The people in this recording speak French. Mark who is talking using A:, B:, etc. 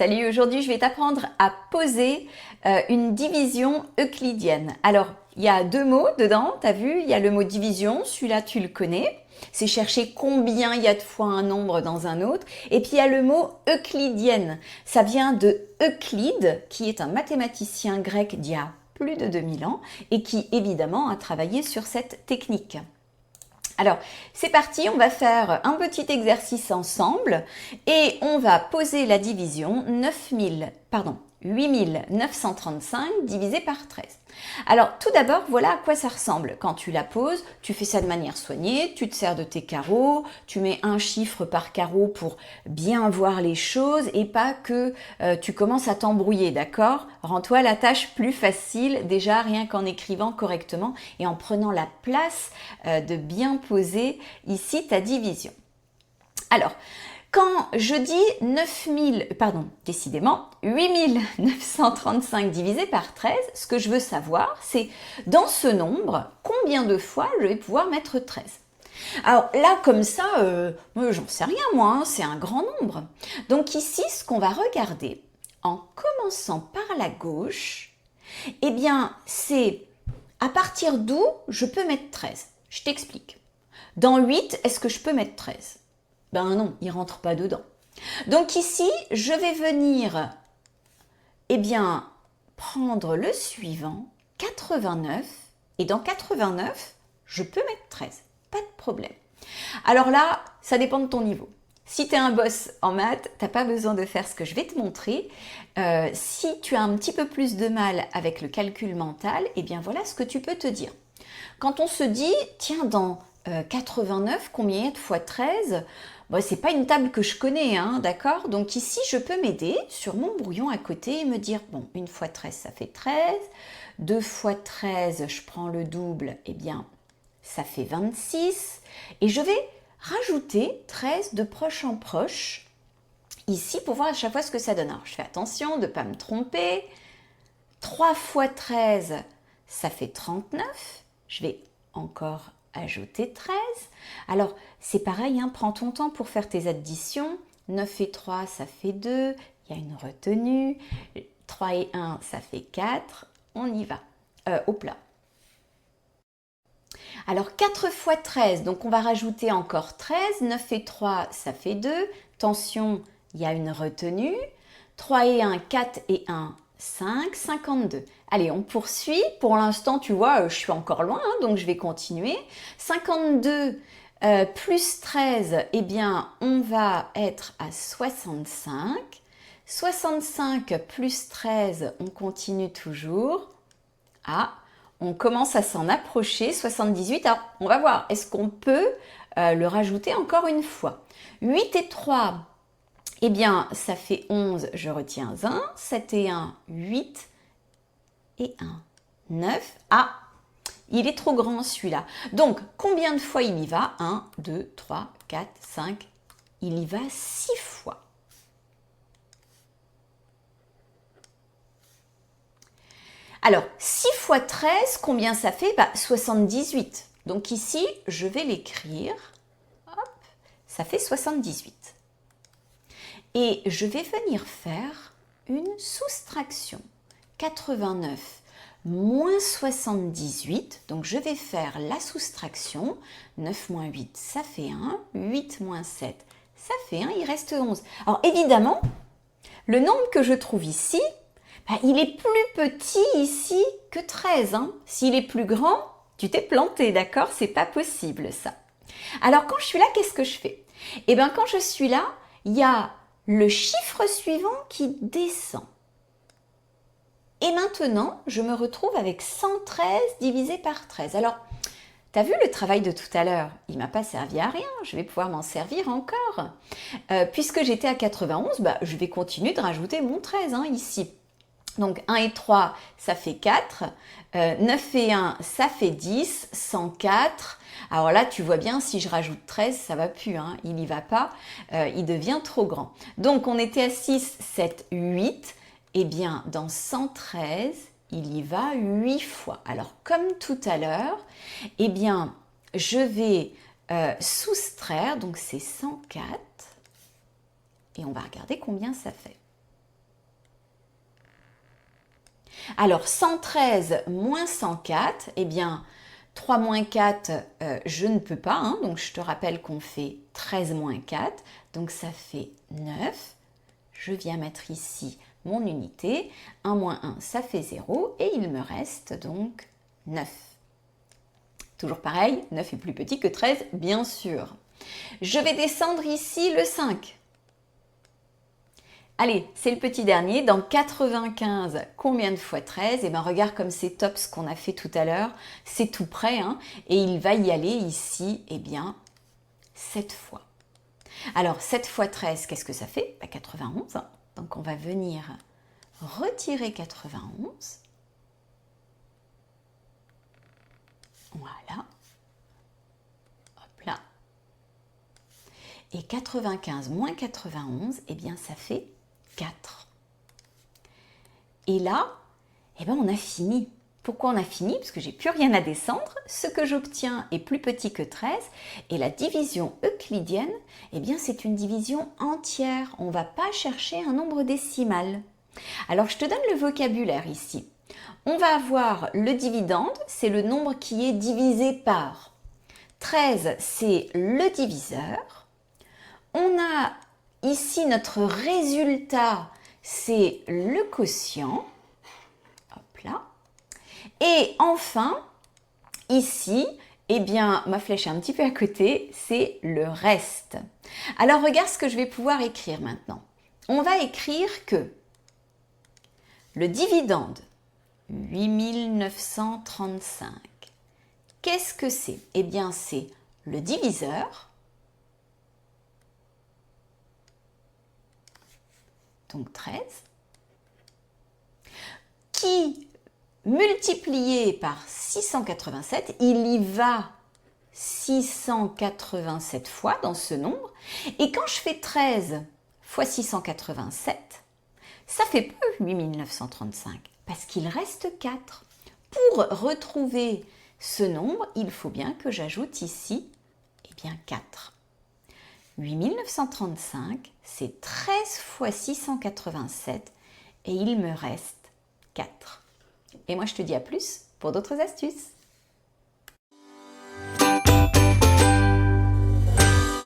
A: Salut, aujourd'hui je vais t'apprendre à poser une division euclidienne. Alors, il y a deux mots dedans, t'as vu, il y a le mot division, celui-là tu le connais. C'est chercher combien il y a de fois un nombre dans un autre. Et puis il y a le mot euclidienne. Ça vient de Euclide, qui est un mathématicien grec d'il y a plus de 2000 ans et qui évidemment a travaillé sur cette technique. Alors, c'est parti, on va faire un petit exercice ensemble et on va poser la division 8935 divisé par 13. Alors, tout d'abord, voilà à quoi ça ressemble. Quand tu la poses, tu fais ça de manière soignée, tu te sers de tes carreaux, tu mets un chiffre par carreau pour bien voir les choses et pas que tu commences à t'embrouiller, d'accord? Rends-toi la tâche plus facile, déjà rien qu'en écrivant correctement et en prenant la place de bien poser ici ta division. Alors, quand je dis 8935 divisé par 13, ce que je veux savoir, c'est dans ce nombre, combien de fois je vais pouvoir mettre 13. Alors là, comme ça, j'en sais rien moi, hein, c'est un grand nombre. Donc ici, ce qu'on va regarder, en commençant par la gauche, eh bien, c'est à partir d'où je peux mettre 13. Je t'explique. Dans 8, est-ce que je peux mettre 13 ? Ben non, il ne rentre pas dedans. Donc ici, je vais venir, prendre le suivant, 89, et dans 89, je peux mettre 13, pas de problème. Alors là, ça dépend de ton niveau. Si tu es un boss en maths, tu n'as pas besoin de faire ce que je vais te montrer. Si tu as un petit peu plus de mal avec le calcul mental, voilà ce que tu peux te dire. Quand on se dit, tiens, dans 89, combien il y a de fois 13 ? C'est pas une table que je connais, hein, d'accord? Donc ici, je peux m'aider sur mon brouillon à côté et me dire, bon, 1 fois 13, ça fait 13. 2 fois 13, je prends le double, ça fait 26. Et je vais rajouter 13 de proche en proche, ici, pour voir à chaque fois ce que ça donne. Alors, je fais attention de ne pas me tromper. 3 fois 13, ça fait 39. Je vais encore ajouter 13. Alors, c'est pareil, hein, prends ton temps pour faire tes additions. 9 et 3, ça fait 2. Il y a une retenue. 3 et 1, ça fait 4. On y va. Au plat. Alors, 4 fois 13, donc on va rajouter encore 13. 9 et 3, ça fait 2. Attention, il y a une retenue. 3 et 1, 4 et 1, 5, 52. Allez, on poursuit. Pour l'instant, tu vois, je suis encore loin, hein, donc je vais continuer. 52 plus 13, on va être à 65. 65 plus 13, on continue toujours. On commence à s'en approcher. 78, alors on va voir, est-ce qu'on peut le rajouter encore une fois? 8 et 3, ça fait 11, je retiens 1. 7 et 1, 8 et 1, 9. Il est trop grand celui-là. Donc, combien de fois il y va? 1, 2, 3, 4, 5. Il y va 6 fois. Alors, 6 fois 13, combien ça fait? 78. Donc ici, je vais l'écrire. Hop, ça fait 78. Et je vais venir faire une soustraction. 89 moins 78. Donc je vais faire la soustraction. 9 moins 8, ça fait 1. 8 moins 7, ça fait 1. Il reste 11. Alors évidemment, le nombre que je trouve ici, il est plus petit ici que 13. Hein. S'il est plus grand, tu t'es planté, d'accord? C'est pas possible ça. Alors quand je suis là, qu'est-ce que je fais? Quand je suis là, il y a le chiffre suivant qui descend. Et maintenant, je me retrouve avec 113 divisé par 13. Alors, tu as vu le travail de tout à l'heure? Il ne m'a pas servi à rien, je vais pouvoir m'en servir encore. Puisque j'étais à 91, je vais continuer de rajouter mon 13 ici. Donc 1 et 3, ça fait 4. 9 et 1, ça fait 10. 104. Alors là, tu vois bien, si je rajoute 13, ça va plus. Hein, il n'y va pas. Il devient trop grand. Donc on était à 6, 7, 8. Dans 113, il y va 8 fois. Alors comme tout à l'heure, je vais soustraire. Donc c'est 104. Et on va regarder combien ça fait. Alors 113 moins 104, eh bien 3 moins 4, je ne peux pas, hein, donc je te rappelle qu'on fait 13 moins 4, donc ça fait 9. Je viens mettre ici mon unité, 1 moins 1, ça fait 0, et il me reste donc 9. Toujours pareil, 9 est plus petit que 13, bien sûr. Je vais descendre ici le 5. Allez, c'est le petit dernier. Dans 95, combien de fois 13? Eh bien, regarde comme c'est top ce qu'on a fait tout à l'heure. C'est tout près, hein, et il va y aller ici, eh bien, 7 fois. Alors, 7 fois 13, qu'est-ce que ça fait? 91. Donc, on va venir retirer 91. Voilà. Hop là. Et 95 moins 91, eh bien, ça fait 4. Et là, eh bien, on a fini. Pourquoi on a fini? Parce que j'ai plus rien à descendre. Ce que j'obtiens est plus petit que 13. Et la division euclidienne, eh bien, c'est une division entière. On ne va pas chercher un nombre décimal. Alors, je te donne le vocabulaire ici. On va avoir le dividende, c'est le nombre qui est divisé par. 13, c'est le diviseur. On a ici notre résultat, c'est le quotient. Hop là. Et enfin, ici, eh bien, ma flèche est un petit peu à côté, c'est le reste. Alors, regarde ce que je vais pouvoir écrire maintenant. On va écrire que le dividende, 8935, qu'est-ce que c'est? Eh bien, c'est le diviseur, donc 13, qui, multiplié par 687, il y va 687 fois dans ce nombre. Et quand je fais 13 fois 687, ça fait peu 8935, parce qu'il reste 4. Pour retrouver ce nombre, il faut bien que j'ajoute ici, eh bien 4. 8935, c'est 13 fois 687 et il me reste 4. Et moi, je te dis à plus pour d'autres astuces.